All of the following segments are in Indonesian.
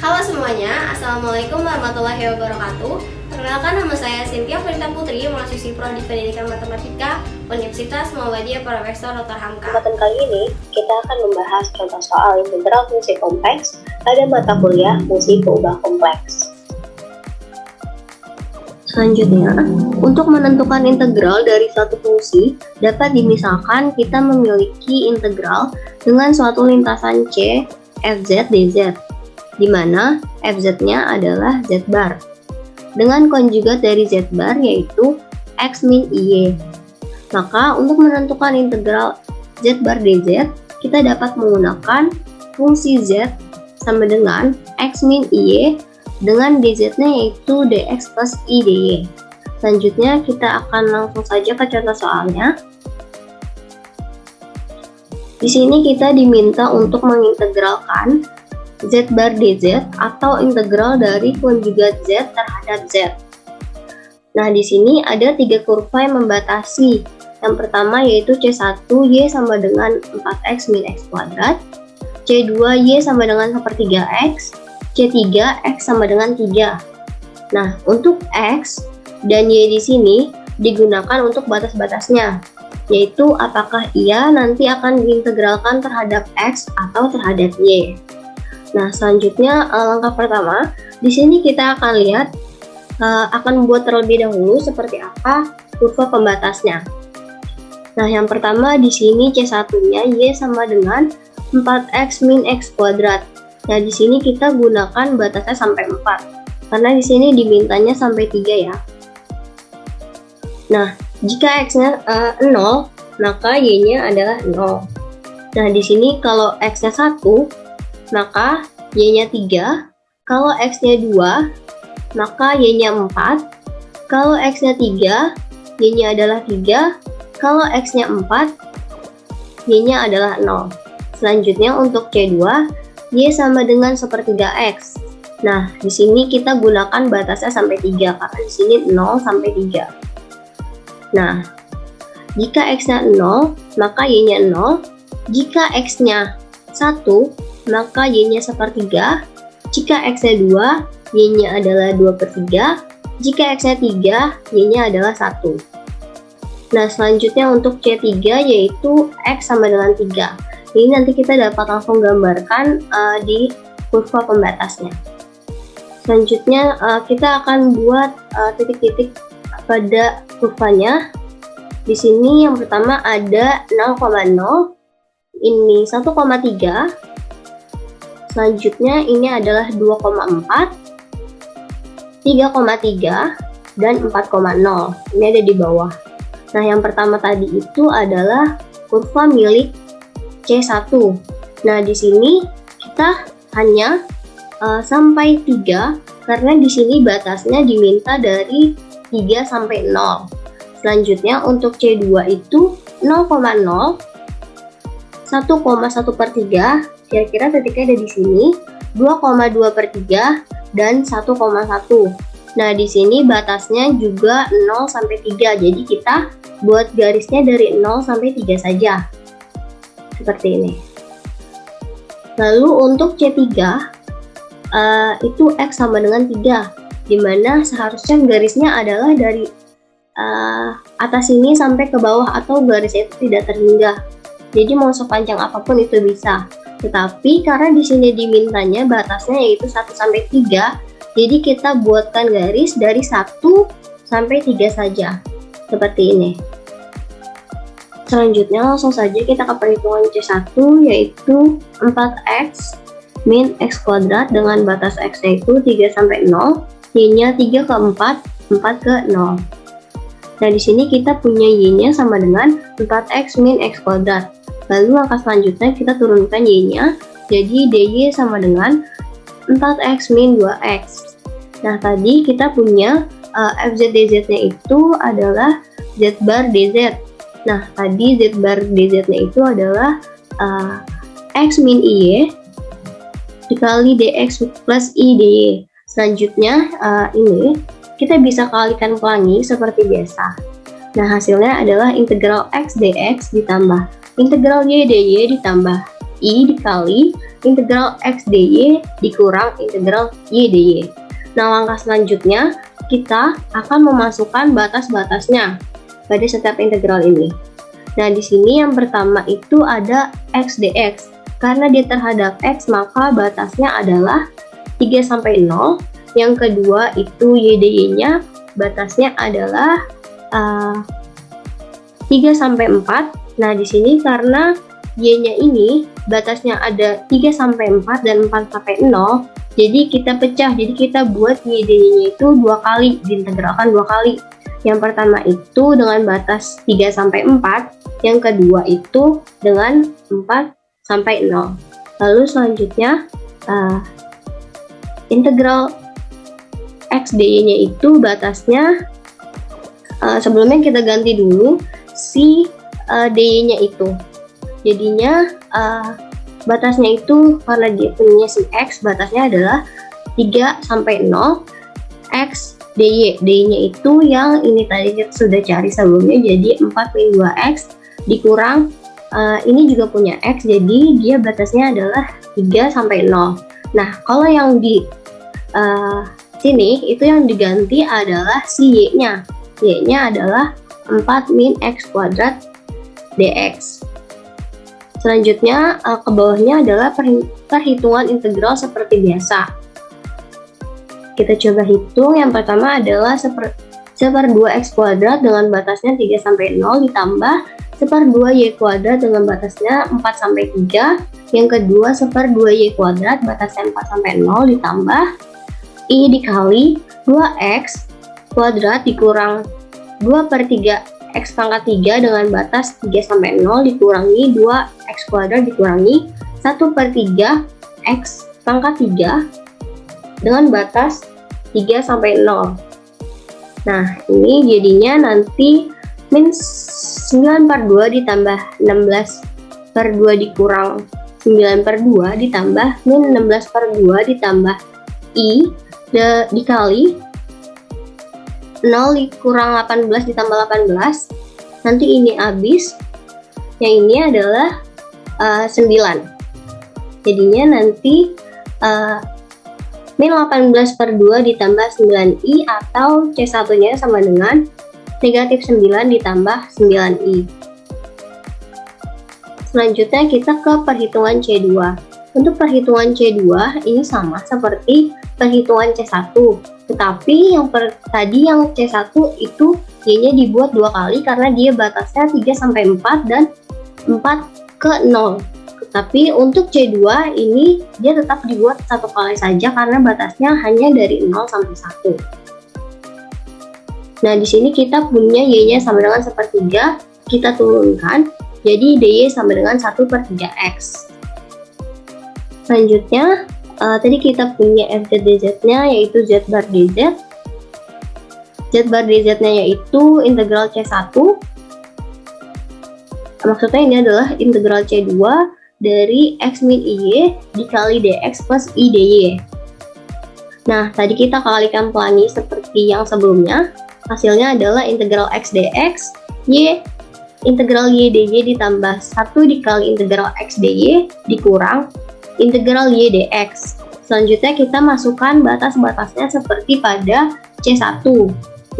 Halo semuanya, Assalamualaikum warahmatullahi wabarakatuh. Perkenalkan, nama saya Cynthia Fernita Putri, mahasiswi Prodi Pendidikan Matematika Universitas Muhammadiyah Profesor Dr. Hamka. Kesempatan kali ini kita akan membahas contoh soal integral fungsi kompleks pada mata kuliah fungsi keubah kompleks. Selanjutnya, untuk menentukan integral dari suatu fungsi, dapat dimisalkan kita memiliki integral dengan suatu lintasan C, fz dz, di mana fz-nya adalah z bar, dengan konjugat dari z bar yaitu x min iy. Maka untuk menentukan integral z bar dz, kita dapat menggunakan fungsi z sama dengan x min iy dengan dz-nya yaitu dx plus i dy. Selanjutnya kita akan langsung saja ke contoh soalnya. Di sini kita diminta untuk mengintegralkan z bar dz atau integral dari konjugat z terhadap z. Nah, di sini ada 3 kurva yang membatasi. Yang pertama yaitu C1 y sama dengan 4x min x kuadrat, C2 y sama dengan 1/3x, C3 x sama dengan 3. Nah, untuk x dan y di sini digunakan untuk batas-batasnya, yaitu apakah ia nanti akan diintegralkan terhadap x atau terhadap y. Nah, selanjutnya langkah pertama, di sini kita akan lihat akan membuat terlebih dahulu seperti apa kurva pembatasnya. Nah, yang pertama di sini C1-nya y sama dengan 4x min x kuadrat. Nah, di sini kita gunakan batasnya sampai 4, karena di sini dimintanya sampai 3 ya. Nah, jika x-nya 0, maka y-nya adalah 0. Nah, di sini kalau x-nya 1, maka y-nya 3, kalau x-nya 2, maka y-nya 4, kalau x-nya 3, y-nya adalah 3, kalau x-nya 4, y-nya adalah 0. Selanjutnya untuk C2, y sama dengan 1/3x. Nah, di sini kita gunakan batasnya sampai 3, karena di sini 0 sampai 3. Nah, jika x-nya 0, maka y-nya 0, jika x-nya 1, maka y-nya 1/3, jika x-nya 2, y-nya adalah 2/3, jika x-nya 3, y-nya adalah 1. Nah, selanjutnya untuk C3 yaitu x sama dengan 3. Ini nanti kita dapat langsung gambarkan di kurva pembatasnya. Selanjutnya kita akan buat titik-titik pada kurvanya. Di sini yang pertama ada 0,0, ini 1,3. Selanjutnya ini adalah 2,4, 3,3, dan 4,0. Ini ada di bawah. Nah, yang pertama tadi itu adalah kurva milik C1. Nah, di sini kita hanya sampai 3, karena di sini batasnya diminta dari 3 sampai 0. Selanjutnya untuk C2 itu 0,0, 1,1/3, kira-kira titiknya ada di sini, 2,2/3, dan 1,1. Nah, di sini batasnya juga 0 sampai 3, jadi kita buat garisnya dari 0 sampai 3 saja. Seperti ini. Lalu untuk C3, itu x sama dengan 3, dimana seharusnya garisnya adalah dari atas sini sampai ke bawah atau garisnya itu tidak terhingga. Jadi mau sepanjang apapun itu bisa. Tetapi karena di sini dimintanya batasnya yaitu 1 sampai 3, jadi kita buatkan garis dari 1 sampai 3 saja. Seperti ini. Selanjutnya langsung saja kita ke perhitungan C1 yaitu 4x min x kuadrat dengan batas x-nya itu 3 sampai 0, y-nya 3 ke 4, 4 ke 0. Nah, di sini kita punya y-nya sama dengan 4x min x kuadrat. Lalu langkah selanjutnya kita turunkan y-nya, jadi dy sama dengan 4x min 2x. Nah, tadi kita punya fz dz-nya itu adalah z bar dz. Nah, tadi z bar dz-nya itu adalah x min iy dikali dx plus i dy. Selanjutnya ini kita bisa kalikan pelangi seperti biasa. Nah, hasilnya adalah integral x dx ditambah integral y dy ditambah i dikali integral x dy dikurang integral y dy. Nah, langkah selanjutnya kita akan memasukkan batas-batasnya pada setiap integral ini. Nah, di sini yang pertama itu ada x dx. Karena dia terhadap x, maka batasnya adalah 3 sampai 0. Yang kedua itu y dy-nya, batasnya adalah 3 sampai 4. Nah, di sini karena y-nya ini batasnya ada 3 sampai 4 dan 4 sampai 0, jadi kita pecah. Jadi kita buat y dy-nya itu 2 kali, diintegralkan 2 kali. Yang pertama itu dengan batas 3 sampai 4, yang kedua itu dengan 4 sampai 0. Lalu selanjutnya integral x dy-nya itu batasnya sebelumnya kita ganti dulu si dy-nya itu. Jadinya batasnya itu karena dia punya si x, batasnya adalah 3 sampai 0 x dy. dy-nya itu yang ini tadi kita sudah cari sebelumnya, jadi 4/2x dikurang ini juga punya x, jadi dia batasnya adalah 3 sampai 0. Nah, kalau yang di sini itu yang diganti adalah si y-nya. Y-nya adalah 4 min x kuadrat dx. Selanjutnya ke bawahnya adalah perhitungan integral seperti biasa. Kita coba hitung. Yang pertama adalah 1/2x kuadrat dengan batasnya 3 sampai 0 ditambah 1/2y kuadrat dengan batasnya 4 sampai 3. Yang kedua 1/2y kuadrat batasnya 4 sampai 0 ditambah i dikali 2x kuadrat dikurang 2/3 x pangkat 3 dengan batas 3 sampai 0 dikurangi 2x kuadrat dikurangi 1/3 x pangkat 3 dengan batas 3 sampai 0. Nah, ini jadinya nanti min 9/2 ditambah 16/2 dikurang 9/2 ditambah min 16/2 ditambah i dikali 0 dikurang 18 ditambah 18. Nanti ini habis. Yang ini adalah 9. Jadinya nanti min 18/2 ditambah 9i atau C1-nya sama dengan negatif 9 ditambah 9i. Selanjutnya kita ke perhitungan C2. Untuk perhitungan C2 ini sama seperti perhitungan C1. Tetapi yang tadi yang C1 itu y-nya dibuat 2 kali karena dia batasnya 3 sampai 4 dan 4 ke 0. Tapi untuk C2 ini dia tetap dibuat 1 kali saja karena batasnya hanya dari 0 sampai 1. Nah, di sini kita punya y-nya sama dengan 1/3, kita turunkan, jadi dy sama dengan 1/3x. Selanjutnya, tadi kita punya f dz-nya yaitu z bar dz. Z bar dz-nya yaitu integral C1. Maksudnya ini adalah integral C2 dari x min iy dikali dx plus i dy. Nah, tadi kita kalikan pelangi seperti yang sebelumnya. Hasilnya adalah integral x dx, y integral y dy ditambah 1 dikali integral x dy dikurang integral y dx. Selanjutnya kita masukkan batas-batasnya seperti pada C1.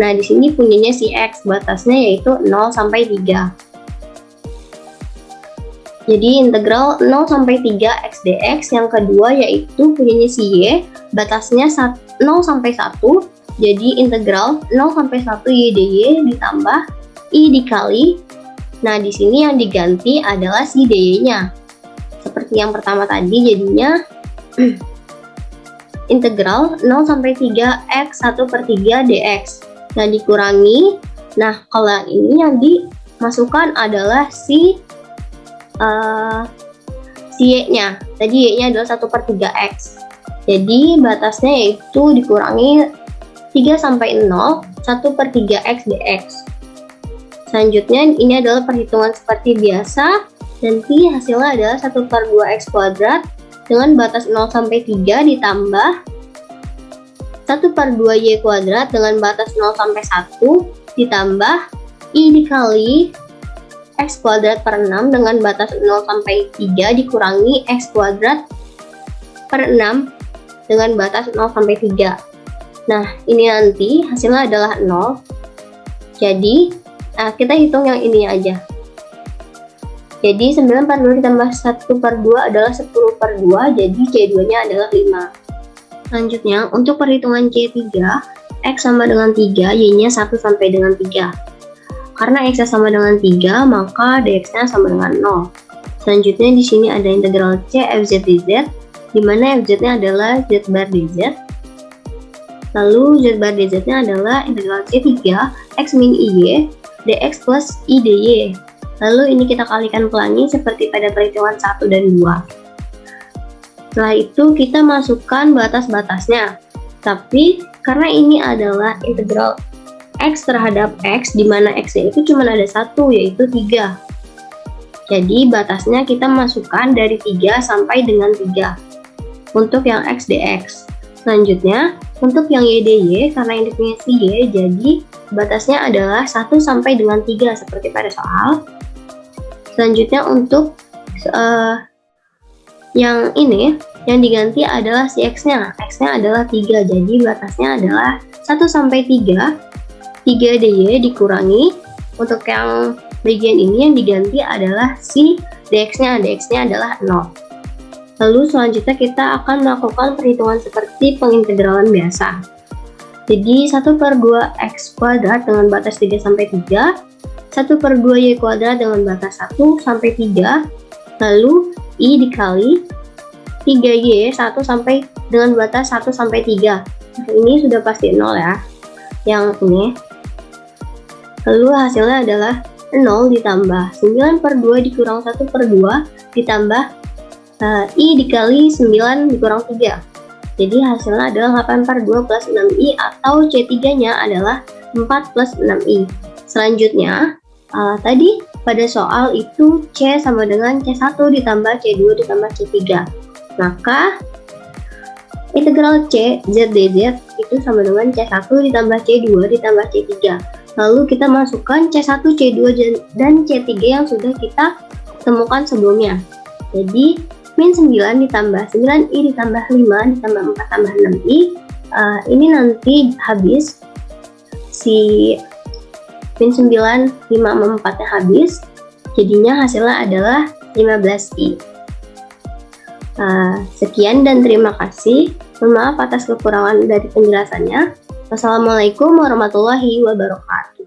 Nah, di sini punyanya si x, batasnya yaitu 0 sampai 3. Jadi integral 0 sampai 3 x dx. Yang kedua yaitu punyanya si y, batasnya 0 sampai 1. Jadi integral 0 sampai 1 y dy ditambah i dikali. Nah, di sini yang diganti adalah si dy-nya. Seperti yang pertama tadi, jadinya integral 0 sampai 3 x 1/3 dx. Nah, dikurangi. Nah, kalau ini yang dimasukkan adalah si y-nya. Tadi y-nya adalah 1/3x. Jadi batasnya yaitu dikurangi 3 sampai 0 1/3x dx. Selanjutnya ini adalah perhitungan seperti biasa. Nanti hasilnya adalah 1/2x kuadrat dengan batas 0 sampai 3 ditambah 1/2y kuadrat dengan batas 0 sampai 1 ditambah i dikali x kuadrat per 6 dengan batas 0 sampai 3 dikurangi x kuadrat per 6 dengan batas 0 sampai 3. Nah, ini nanti hasilnya adalah 0. Jadi, kita hitung yang ini aja. Jadi, 9 per 2 ditambah 1 per 2 adalah 10 per 2, jadi C2-nya adalah 5. Selanjutnya, untuk perhitungan C3, X sama dengan 3, Y-nya 1 sampai dengan 3. Karena X-nya sama dengan 3, maka dx-nya sama dengan 0. Selanjutnya, di sini ada integral C FZ dz, di mana FZ-nya adalah Z bar dz. Lalu Z bar dz-nya adalah integral C3 X min IY dx plus I dy. Lalu ini kita kalikan pelangi seperti pada perhitungan 1 dan 2. Setelah itu kita masukkan batas-batasnya. Tapi karena ini adalah integral X terhadap X, di mana X-nya itu cuma ada 1, yaitu 3. Jadi batasnya kita masukkan dari 3 sampai dengan 3 untuk yang X dx. Selanjutnya, untuk yang Y dy, karena ini punya si Y, jadi batasnya adalah 1 sampai dengan 3 seperti pada soal. Selanjutnya untuk yang ini, yang diganti adalah si X-nya. X-nya adalah 3, jadi batasnya adalah 1 sampai 3, 3 dy dikurangi. Untuk yang bagian ini yang diganti adalah si dx-nya. Dx-nya adalah 0. Lalu selanjutnya kita akan melakukan perhitungan seperti pengintegralan biasa. Jadi 1 per 2 X kuadrat dengan batas 3 sampai 3, 1 per 2 Y kuadrat dengan batas 1 sampai 3, lalu I dikali 3Y 1 sampai dengan batas 1 sampai 3. Nah, ini sudah pasti 0 ya, yang ini. Lalu hasilnya adalah 0 ditambah 9 per 2 dikurang 1 per 2 ditambah I dikali 9 dikurang 3. Jadi hasilnya adalah 8 per 2 plus 6I, atau C3-nya adalah 4 plus 6I. Selanjutnya, tadi pada soal itu C sama dengan C1 ditambah C2 ditambah C3. Maka integral C Z dz itu sama dengan C1 ditambah C2 ditambah C3. Lalu kita masukkan C1, C2, dan C3 yang sudah kita temukan sebelumnya. Jadi min 9 ditambah 9i ditambah 5 ditambah 4 tambah 6i, ini nanti habis, si min 9, 5 sama 4 nya habis, jadinya hasilnya adalah 15i. Sekian dan terima kasih. Mohon maaf atas kekurangan dari penjelasannya. Wassalamualaikum warahmatullahi wabarakatuh.